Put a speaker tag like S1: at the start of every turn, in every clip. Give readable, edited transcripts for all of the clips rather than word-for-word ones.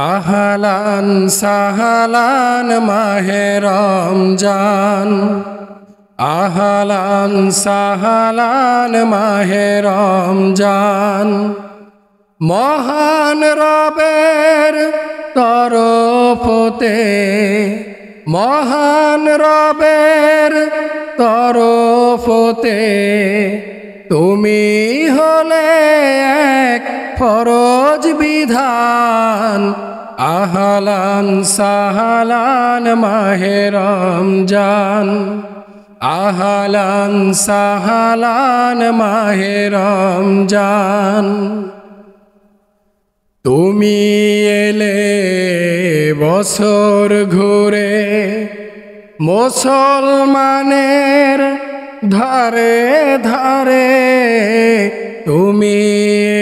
S1: আহলান সাহলান মাহে রমজান, আহলান সাহলান মাহে রমজান। মহান রবের তরফতে, মহান রবের তরফতে তুমি হলে এক ফরজ বিধান। আহলান সাহলান মাহে রমজান, আহলান সাহলান মাহে রমজান। তুমি এলে বছর ঘুরে মুসলমানের ধারে ধারে, তুমি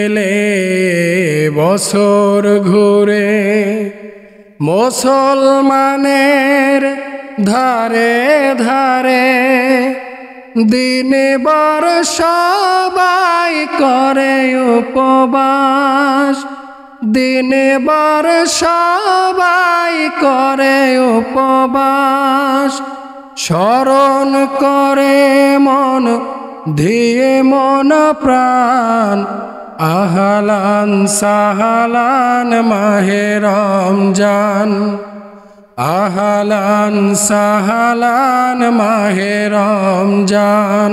S1: এলে বছর ঘুরে মুসলমানের ধারে ধারে। দিনে বার সবাই করে উপবাস, দিনে বার সবাই করে উপবাস। স্মরণ করে মন দিয়ে মন প্রাণ, আহলান সাহলান মাহে রমজান, আহলান সাহলান মাহে রমজান।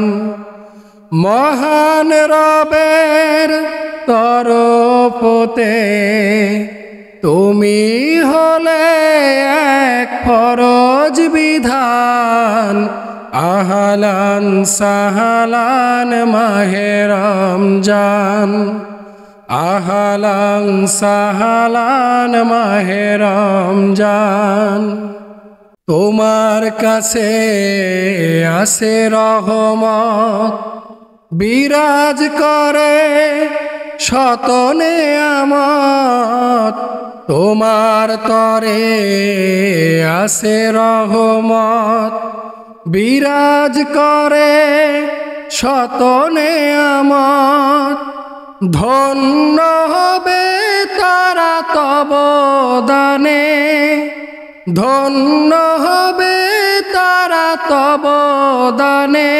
S1: মহান রবের তরফতে তুমি হলে এক ফরজ বিধান। আহলান সাহলান মাহে রমজান, আহলান সাহলান মাহে রমজান। তোমার কাছে আসে রহমত, বিরাজ করে শত নেয়ামত। তোমার তরে আসে রহমত, বিরাজ করে শত নেয়ামত। ধন্য হবে তারা তব দানে, ধন্য হবে তারা তব দানে।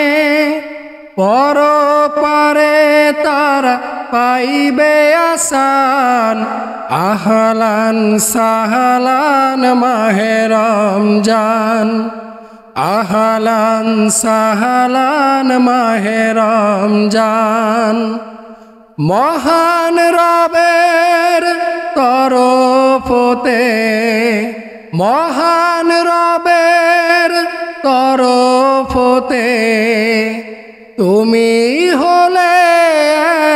S1: পরপারে তারা পাইবে আসান। আহলান সাহলান মাহে রমজান, আহলান সাহলান মাহে রমজান। মহান রবের তরফতে, মহান রবের তরফতে তুমি হলে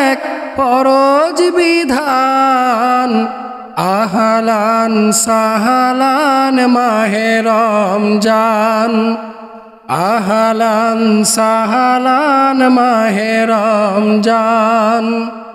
S1: এক ফরজ বিধান। আহলান সাহলান মাহে রমজান, আহলান সাহলান মাহে রমজান।